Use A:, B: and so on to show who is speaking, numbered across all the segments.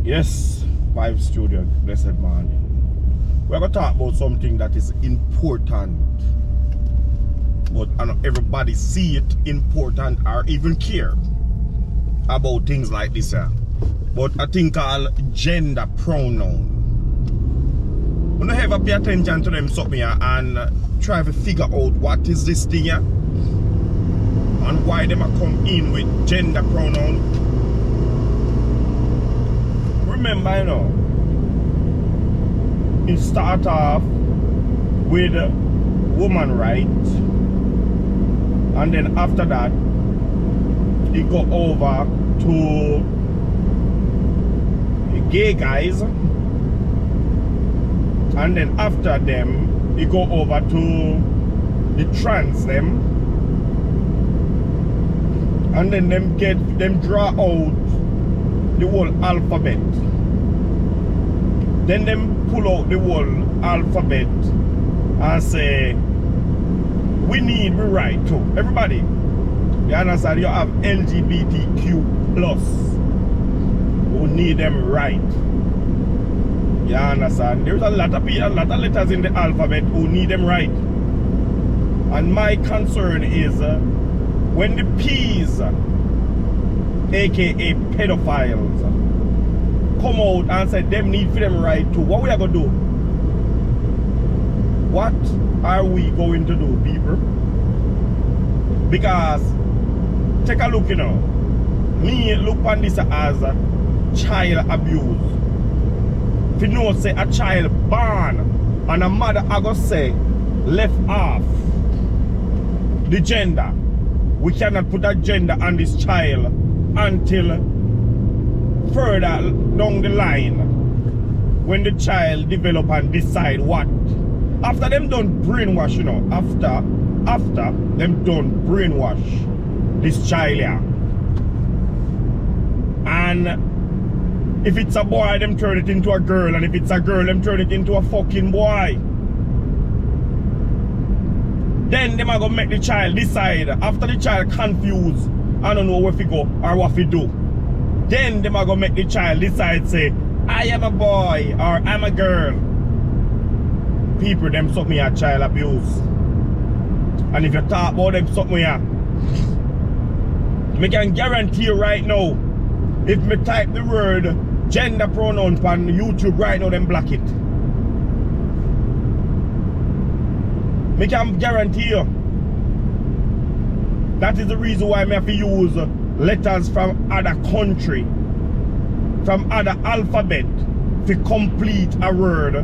A: Yes, Vibe Studio, blessed morning. We're going to talk about something that is important, but not everybody see it important or even care about things like this. But a thing called gender pronoun. We don't ever pay attention to them something and try to figure out what is this thing here and why them come in with gender pronoun. Remember, you know, it start off with woman rights, and then after that it go over to gay guys, and then after them it go over to the trans them, and then them draw out the whole alphabet. Then them pull out the whole alphabet and say, we need the right to. Everybody, you understand? You have LGBTQ plus who need them right. You understand? There's a lot of letters in the alphabet who need them right. And my concern is when the P's, aka pedophiles, come out and say them need for them right too, what we are going to do? What are we going to do, people? Because take a look, you know, me look on this as child abuse. If you know, say a child born and a mother I go say left off the gender, we cannot put that gender on this child until further down the line when the child develop and decide what. After them done brainwash, you know, after them done brainwash this child here. And if it's a boy, them turn it into a girl, and if it's a girl, them turn it into a fucking boy. Then them are gonna make the child decide. After the child confused, I don't know where to go or what to do. Then them are gonna make the child decide, say, I am a boy or I'm a girl. People, them something here child abuse. And if you talk about them something here, I can guarantee you right now, if me type the word gender pronoun on YouTube right now, them block it. I can guarantee you. That is the reason why I have to use letters from other country, from other alphabet, to complete a word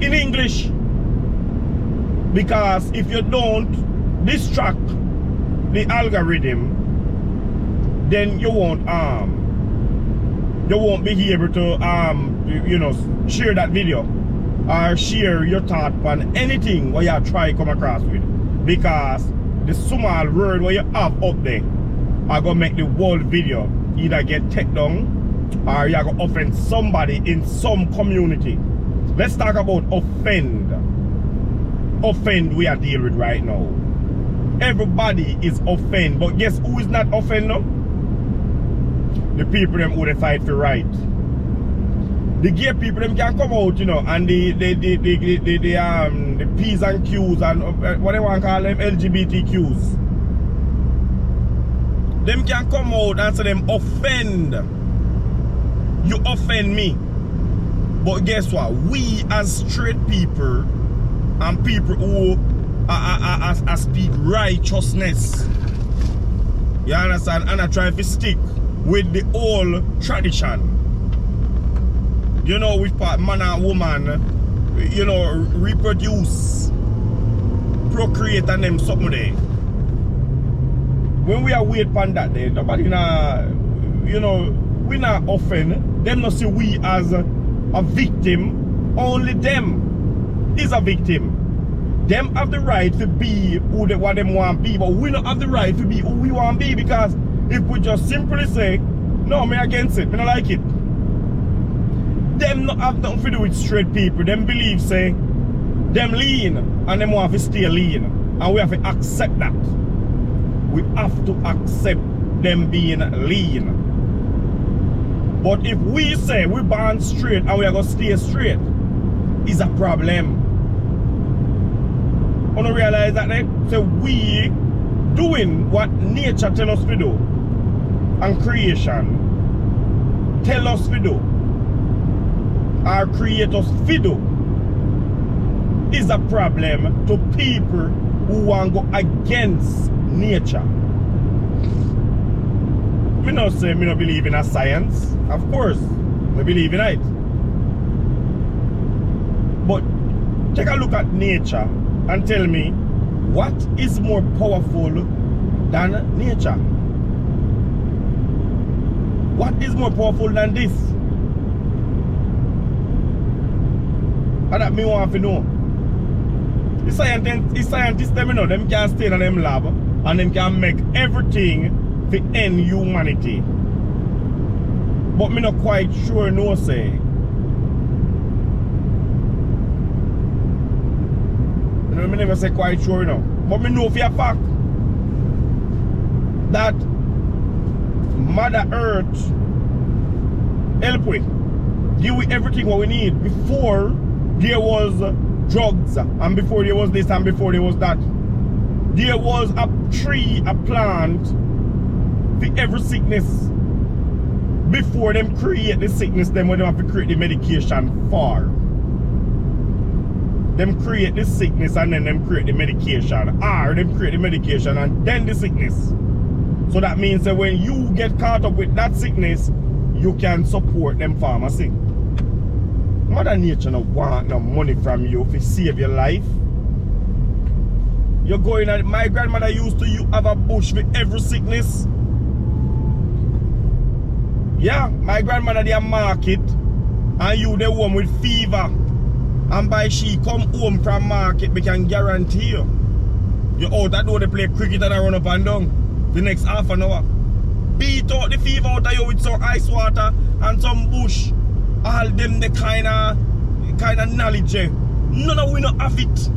A: in English. Because if you don't distract the algorithm, then you won't be able to you know, share that video or share your thought on anything what you try come across with. Because the small word what you have up there are gonna make the whole video either get taken down or you're gonna offend somebody in some community. Let's talk about offend. Offend we are dealing with right now. Everybody is offend, but guess who is not offend now? The people them who they fight for right. The gay people them can come out, you know, and the P's and Q's and what they want to call them, LGBTQs. Them can come out and say them offend. You offend me. But guess what? We as straight people and people who speak righteousness, you understand, and I try to stick with the old tradition. You know, with man and woman, you know, reproduce, procreate and them something there. When we are wait upon that day, nobody you know, we not offend. Them not see we as a victim. Only them is a victim. Them have the right to be who they, what them want to be, but we don't have the right to be who we want to be, because if we just simply say, no, me against it, me not like it. Them not have nothing to do with straight people. Them believe, say, them lean, and them want to stay lean. And we have to accept that. We have to accept them being lean. But if we say we born straight and we are going to stay straight, is a problem. You don't realize that, right? So we doing what nature tell us to do and creation tell us to do or create us to do is a problem to people who want to go against nature. Me not say me not believe in a science. Of course, I believe in it. But take a look at nature and tell me what is more powerful than nature? What is more powerful than this? And that me want to know. The scientists them, you know, them can stay in them lab and them can make everything to end humanity. But me not quite sure no say. You know, me never say quite sure, you know. But me know for a fact that Mother Earth help we give we everything what we need before there was drugs and before there was this and before there was that. There was a tree, a plant for every sickness before them create the sickness them when they have to create the medication for. Them create the sickness and then them create the medication, or them create the medication and then the sickness. So that means that when you get caught up with that sickness, you can support them pharmacy. Mother Nature no want no money from you to save your life. You're going at my grandmother used to have a bush for every sickness. Yeah, my grandmother they market and you the one with fever. And by she come home from market, we can guarantee you. You out that door they play cricket and I run up and down the next half an hour. Beat out the fever out of you with some ice water and some bush. All them the kind of knowledge. None of we not have it.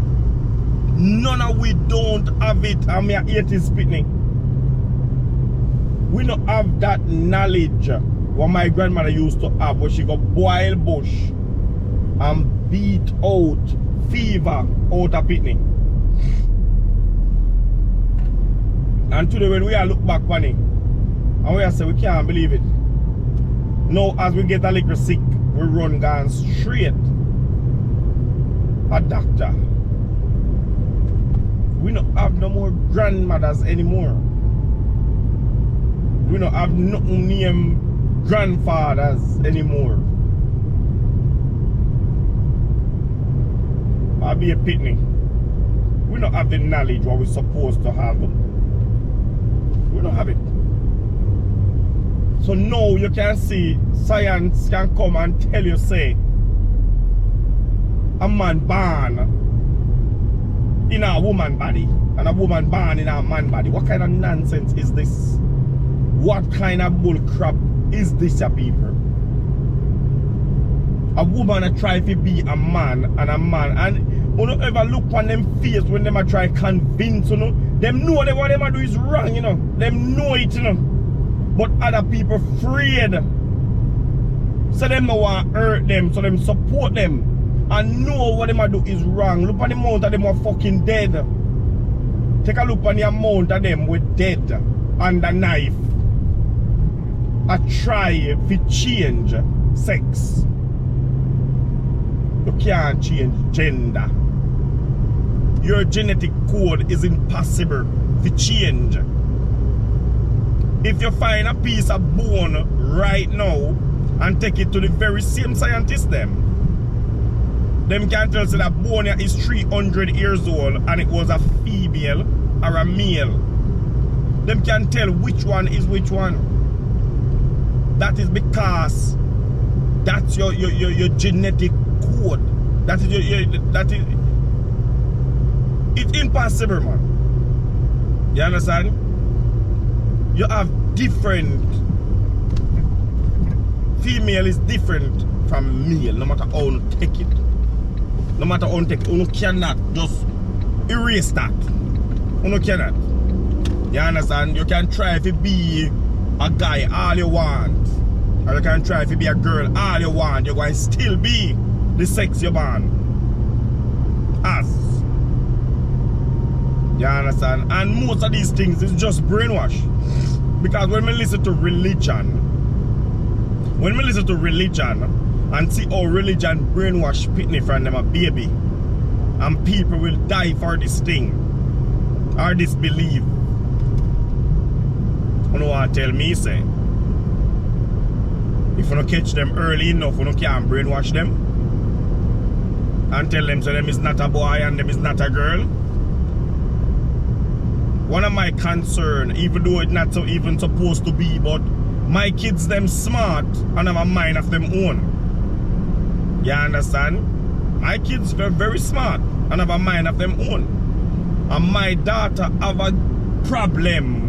A: None of we don't have it. And me a 80s pitney. We don't have that knowledge what my grandmother used to have, where she go boil bush and beat out fever out of pitney. And today when we are look back on it, and we are say we can't believe it. Now as we get a little sick, we run down straight a doctor. We don't have no more grandmothers anymore. We don't have nothing named grandfathers anymore. I'll be a pitney. We don't have the knowledge what we're supposed to have. We don't have it. So now you can see science can come and tell you say a man born in a woman body and a woman born in a man body. What kind of nonsense is this? What kind of bull crap is this, ya people? A woman try to be a man and you don't ever look on them face when them try convince, you know. Them know that what them do is wrong, you know. Them know it, you know. But other people afraid. So them no want to hurt them, so them support them. And know what them do is wrong. Look on the amount of them are fucking dead. Take a look on the amount of them were dead under knife. I try to change sex. You can't change gender. Your genetic code is impossible to change. If you find a piece of bone right now and take it to the very same scientists them can tell you that bone is 300 years old and it was a female or a male. Them can tell which one is which one. That is because that's your genetic code. That is it's impossible, man. You understand? You have different. Female is different from male, no matter how you take it. No matter how you take it, you cannot just erase that. You cannot. You understand? You can try to be a guy all you want. Or you can try to be a girl all you want. You're going to still be the sex you're born as. You understand? And most of these things is just brainwash. Because when we listen to religion, and see how religion brainwash pitney from them a baby, and people will die for this thing or this belief. You know what tell me, say? If you don't catch them early enough, you can't brainwash them and tell them so them is not a boy and them is not a girl. One of my concern, even though it's not so even supposed to be, but my kids them smart and have a mind of them own. You understand? My kids are very smart and have a mind of them own. And my daughter have a problem.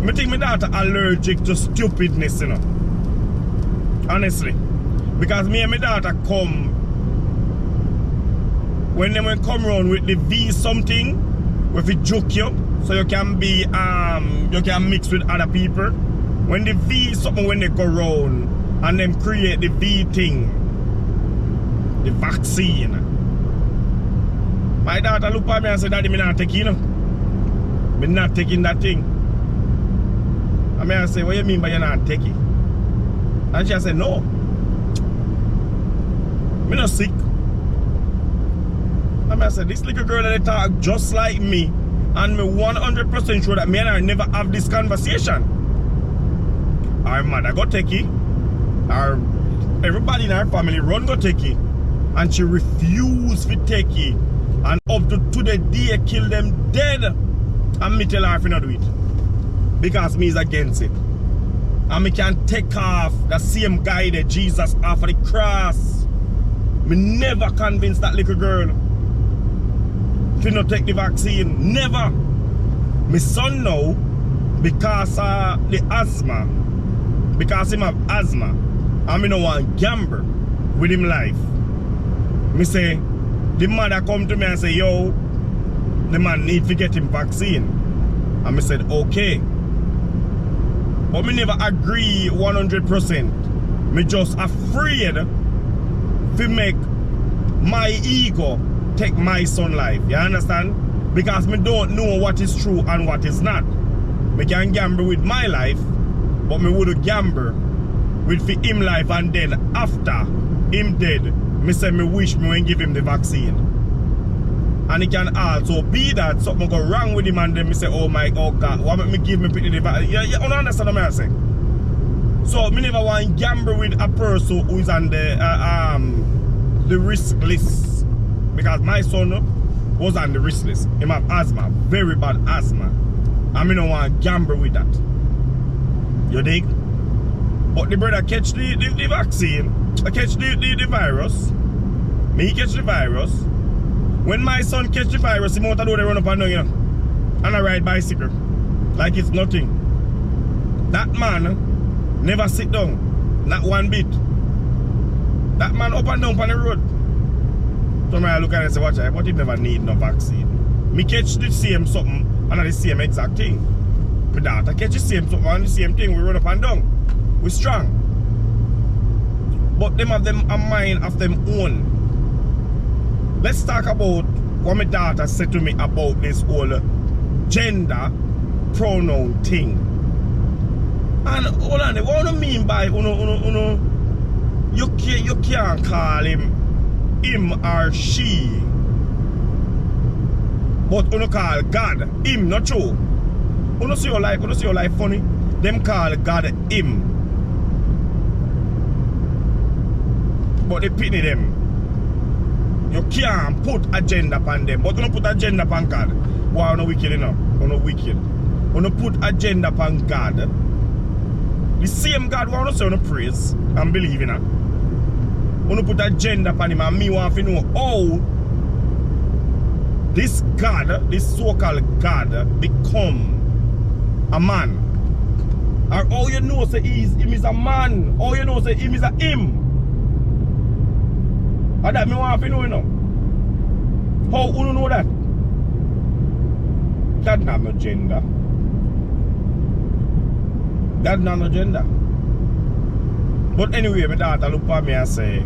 A: I think my daughter allergic to stupidness, you know. Honestly. Because me and my daughter come, when they come around with the V something, if it joke you, so you can be you can mix with other people. When the V something, when they go around and them create the V thing, the vaccine, my daughter look at me and say, Daddy, me not taking, me not taking that thing. And I say, what you mean by you not taking? And she said, no, me not sick. And I said, this little girl that talk just like me, and me 100% sure that me and her never have this conversation. Our mother got take it, everybody in our family run got take it, and she refused to take it, and up to the day kill them dead. And me tell her if you not do it, because me is against it. And me can take off the same guy that Jesus off of the cross. Me never convinced that little girl to not take the vaccine. Never. My son now, because of the asthma, because him have asthma, and me no want gamble with him life. Me say, the mother come to me and say, yo, the man need to get him vaccine. And me said, okay. But me never agree 100%. Me just afraid to make my ego take my son life. You understand? Because me don't know what is true and what is not. Me can gamble with my life, but me would gamble with for him life, and then after him dead, me say me wish me won't give him the vaccine. And it can also be that something go wrong with him, and then me say, oh God, why make me give me the vaccine? You don't understand what I'm saying? So me never want to gamble with a person who is on the risk list. Because my son was on the risk list. He have asthma, very bad asthma. And me don't want to gamble with that. You dig? But the brother catch the vaccine, catch the virus. Me catch the virus. When my son catch the virus, he won't do they run up and down, you know, and I ride bicycle. Like it's nothing. That man never sit down. Not one bit. That man up and down on the road. So I look at it and say, watch out, but he never need no vaccine. Me catch the same something and the same exact thing. My daughter catch the same something and the same thing. We run up and down. We strong. But them have them a mind of them own. Let's talk about what my daughter said to me about this whole gender pronoun thing. And hold on, what do you mean by you can't call him or she, but you call God him, not true. You see your life funny. Them call God him, but they pity them. You can't put a gender upon them, but you don't put a gender upon God. Wow, no wicked enough. You no wicked. You don't put a gender upon God. The same God want to say you praise and believe in it. You put a gender upon him, and me want to know how this God, this so-called God, become a man. Or how you know say him is a man. How you know say him is a him. And that me want to know, you know. How you know that? That's not no gender. That's not no gender. But anyway, my daughter look at me and say,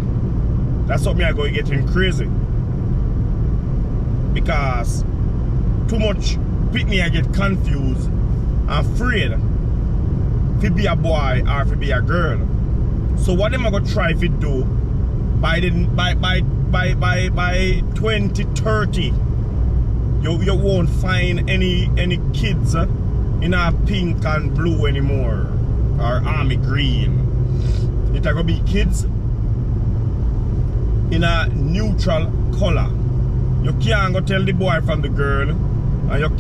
A: that's what me I go getting crazy. Because too much me I get confused and afraid to be a boy or to be a girl. So what am I gonna try to do by 2030? You won't find any kids in a pink and blue anymore or army green. It's gonna be kids in a neutral color. You can't go tell the boy from the girl, and you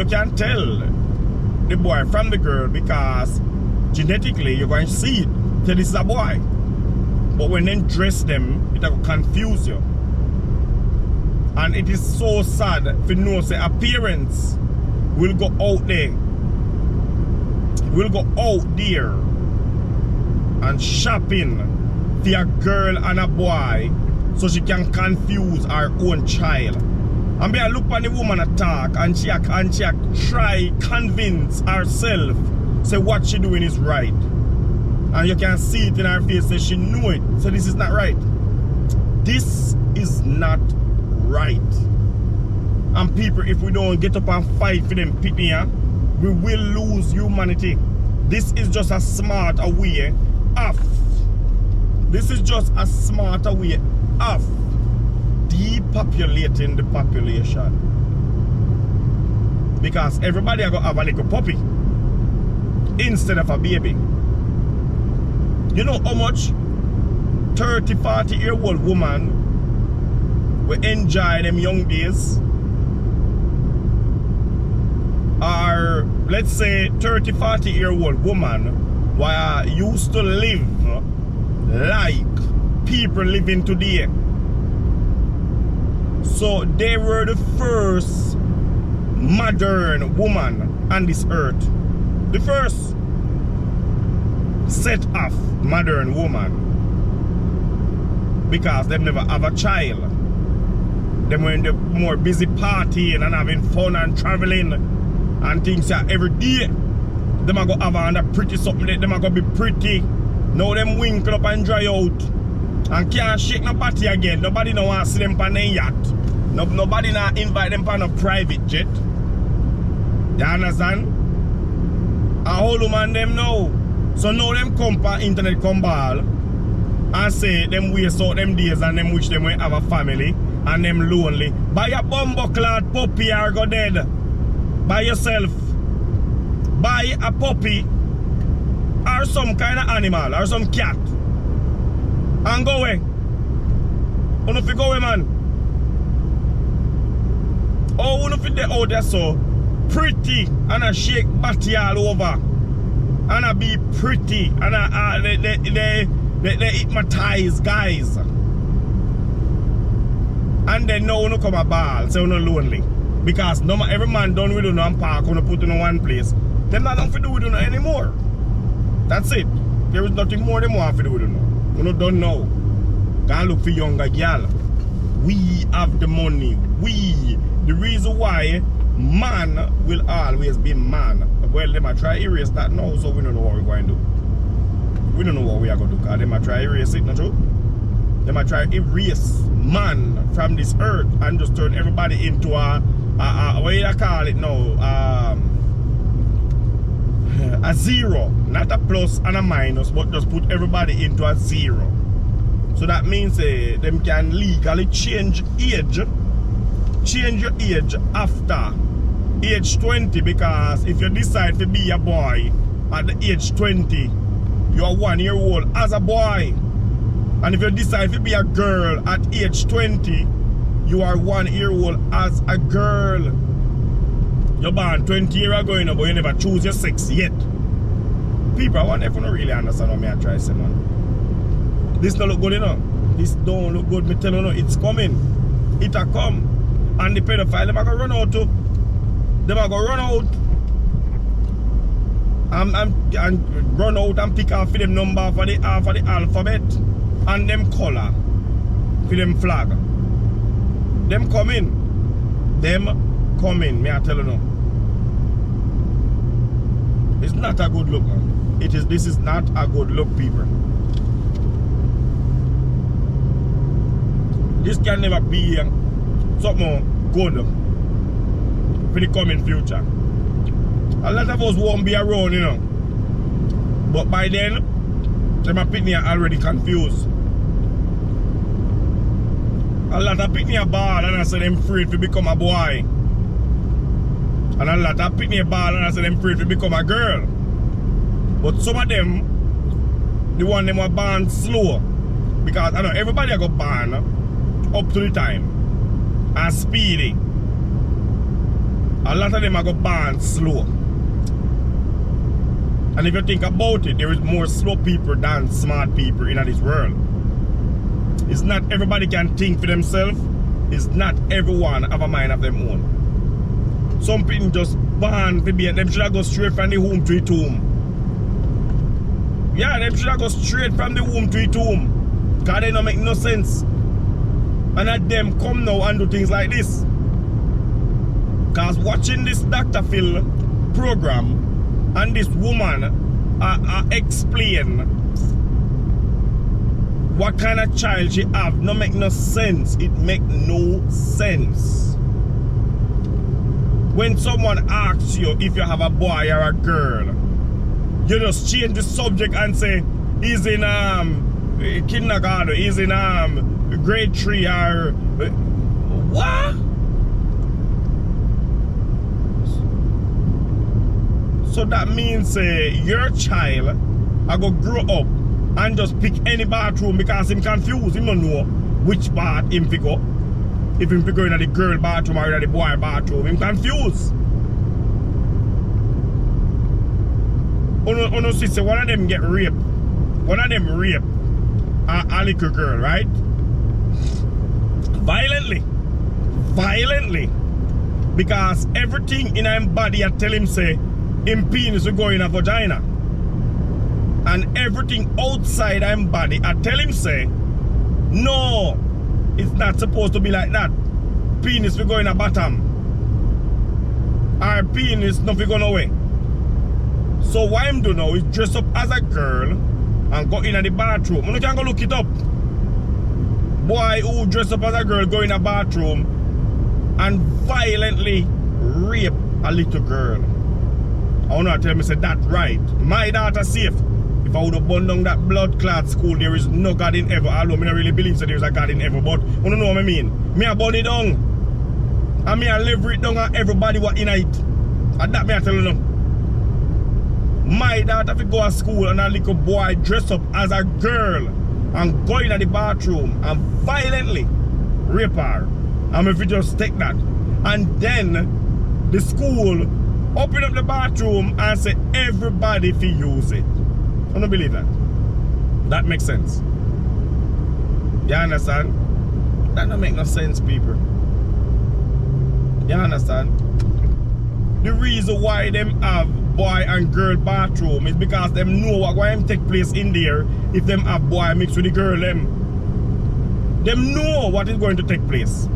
A: can't tell the boy from the girl because genetically you're going to see it. Tell this is a boy. But when they dress them, it will confuse you. And it is so sad if you know say appearance will go out there. Will go out there and shopping for a girl and a boy so she can confuse her own child. And me I look at the woman attack and she try convince herself say what she doing is right. And you can see it in her face that she knew it. So this is not right. This is not right. And people, if we don't get up and fight for them people here, we will lose humanity. This is just a smarter way of. This is just a smarter way of depopulating the population. Because everybody are going to have a little puppy instead of a baby. You know how much 30, 40-year-old woman will enjoy them young days? Or let's say 30, 40-year-old woman who used to live like people living today. So they were the first modern woman on this earth. The first set of modern woman. Because they never have a child. They were in the more busy partying and having fun and traveling and things that every day. They might go have a pretty something, they might go be pretty. Now them winkle up and dry out. And can't shake no party again. Nobody no want to see them on a yacht. Nobody not invite them on a private jet. You understand? A whole woman them know. So now them come for internet come ball and say them waste out them days and them wish them will have a family and them lonely. Buy a bumbo-clad puppy or go dead. By yourself. Buy a puppy or some kind of animal or some cat. And go away. Uno fi go away, man. Oh, uno fi dey out there so pretty and a shake body all over. And a be pretty and they hypnotize guys. And then now uno come a ball, say uno lonely. Because no every man done with uno and park uno put uno one place. Them not done fi do with uno anymore. That's it. There is nothing more them want fi do with uno. Uno don't know. Can't look for younger girl. We have the money. The reason why man will always be man. Well, they might try erase that now, so we don't know what we're going to do. We don't know what we are going to do, because they might try erase it, not true? They might try erase man from this earth and just turn everybody into a what do you call it now? A zero. Not a plus and a minus, but just put everybody into a zero. So that means them can legally change age. Change your age after age 20, because if you decide to be a boy at the age 20, you are 1 year old as a boy. And if you decide to be a girl at age 20, you are 1 year old as a girl. You're born 20 years ago, you know, but you never choose your sex yet. People, I wonder if you don't really understand what I try to say, man. This don't look good, you know. This don't look good, me tell you, no, it's coming. It'll come. And the pedophile, them are going to run out too. Them are going to run out. And run out and pick off for them number for the alphabet. And them color. For them flag. Them coming. Them coming, me I tell you now. It's not a good look, man. This is not a good look, people. This can never be something good for the coming future. A lot of us won't be around, you know. But by then, them a picnic are already confused. A lot of picnic are ball and I say them afraid to become a boy. And a lot of picnic ball and I say them afraid to become a girl. But some of them, the one them were born slow. Because I know everybody got born up to the time and speedy. A lot of them are got born slow. And if you think about it, there is more slow people than smart people in this world. It's not everybody can think for themselves. It's not everyone have a mind of their own. Some people just born to be, them should have go straight from the womb to the tomb. Yeah, them should have go straight from the womb to the tomb. Because they don't make no sense. And at them come now and do things like this. Because watching this Dr. Phil program and this woman explain what kind of child she have, no make no sense. It make no sense. When someone asks you if you have a boy or a girl, you just change the subject and say he's in kindergarten, he's in grade 3 or what? So that means your child I go grow up and just pick any bathroom because him confused. Him don't know which bath him pick up. If him pick up in the girl bathroom or in the boy bathroom, him confused. Uno see one of them get raped. One of them rape a little girl, right? Violently. Violently. Because everything in him body I tell him say him penis will go in a vagina. And everything outside him body I tell him say no, it's not supposed to be like that. Penis will go in a bottom. Our penis nothing going away. So what I'm doing now is dress up as a girl and go in the bathroom. You can go look it up. Boy who dress up as a girl go in a bathroom and violently rape a little girl. I want to tell me say that right. My daughter safe. If I would have burned down that blood clot school, there is no God in ever. Although I don't really believe that there is a God in ever. But you don't know what I mean. Me I burn it down. And me I lever it down and everybody what in it. And that me I tell you now. My daughter if go to school and a little boy dress up as a girl and go in the bathroom and violently rape her. And if you just take that. And then the school open up the bathroom and say everybody if you use it. I don't believe that. That makes sense. You understand? That don't make no sense, people. You understand? The reason why them have boy and girl bathroom is because them know what going to take place in there if them have boy mixed with the girl them. Them know what is going to take place.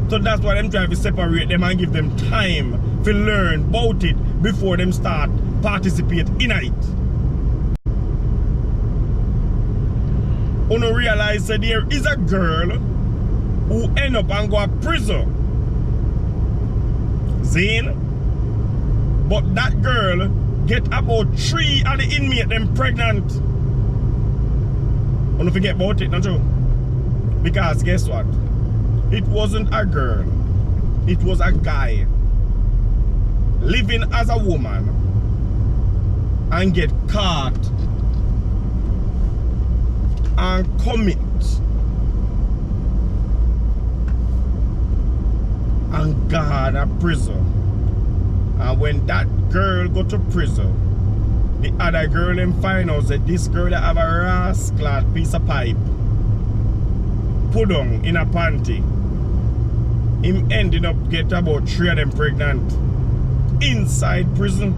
A: So that's why them try to separate them and give them time to learn about it before them start participate in it. You don't realize that there is a girl who end up and go to prison. Zane. But that girl get about 3 of the inmates them pregnant. Don't forget about it, not true? Because guess what? It wasn't a girl. It was a guy living as a woman and get caught and commit and gone to prison. And when that girl go to prison, the other girl them find out that this girl that have a rascal piece of pipe put on in a panty. Him ending up get about 3 of them pregnant inside prison.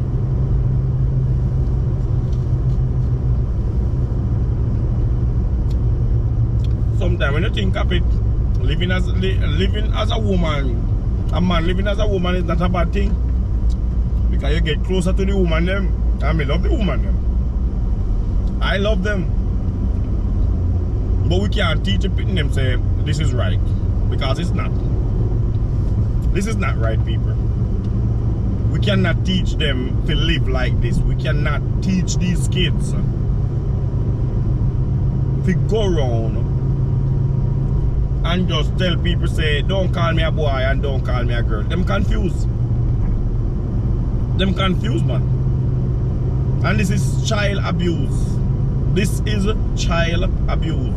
A: Sometimes when you think of it, living as a woman, a man living as a woman is not a bad thing. Because you get closer to the woman them. And I love the woman them. I love them. But we can't teach the pitting them say this is right. Because it's not. This is not right, people. We cannot teach them to live like this. We cannot teach these kids to go around and just tell people say don't call me a boy and don't call me a girl. Them confused. Them confused, man. And this is child abuse. This is child abuse.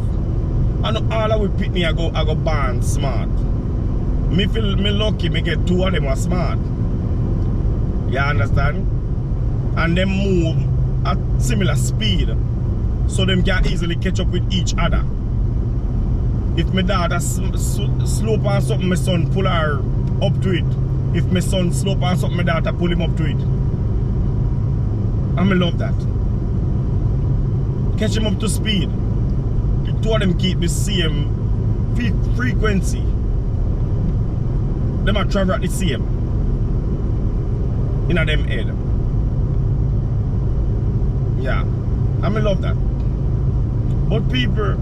A: And all of we pick me I go born smart. Me feel me lucky me get 2 of them are smart. You understand? And them move at similar speed. So them can easily catch up with each other. If my daughter slope on something, my son pull her up to it. If my son slope on something, my daughter pull him up to it. And I love that. Catch him up to speed. The 2 of them keep the same frequency. Them are travel at the same. In them head. Yeah. And I love that. But people,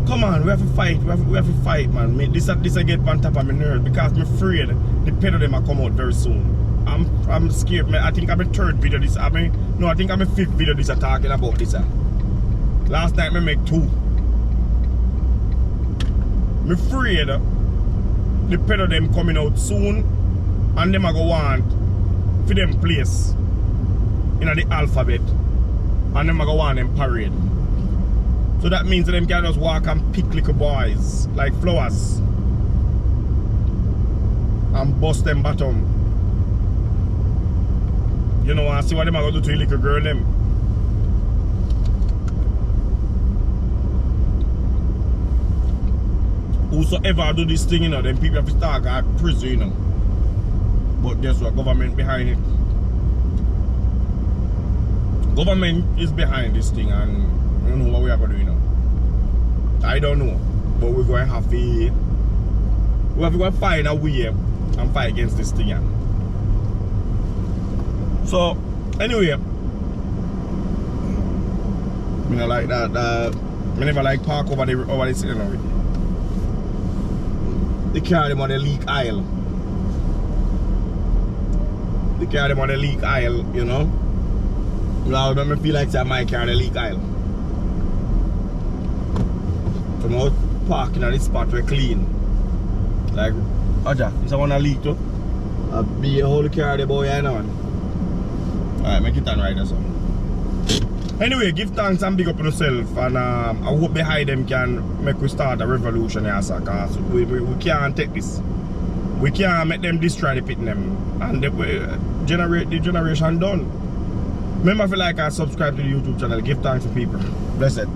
A: come on, we have to fight. We have to fight, man. This get on top of my nerves because I'm afraid the pedo them will come out very soon. I'm scared. I think I'm a 3rd video this. I think I'm a 5th video this talking about this. Last night I make 2. I'm afraid the pedo them coming out soon and them I go want for them place in the alphabet and them I go want them parade. So that means that them can just walk and pick little boys like flowers and bust them bottom. You know, I see what them are going to do to a little girl them. Whosoever do this thing, you know, then people have to start at prison, you know. But guess what? Government behind it. Government is behind this thing and we don't know what we are going to do, you know. I don't know. But we're going to have to find a way and fight against this thing, yeah. So, anyway, I mean, like that, I never like park over the you know. They carry them on the leak aisle. They carry them on the leak aisle, you know. Now, I feel like I might carry the leak aisle. So now parking at this spot we're clean. Like, Aja, is I want to leak too? I'll be a whole carry the boy, you know. Alright, make it on right or so. Anyway, give thanks and big up on yourself. And I hope behind them can make we start a revolution here, sir. Because we can't take this. We can't make them destroy the pit them. And the generation done. Remember if you like and subscribe to the YouTube channel. Give thanks to people. Blessed.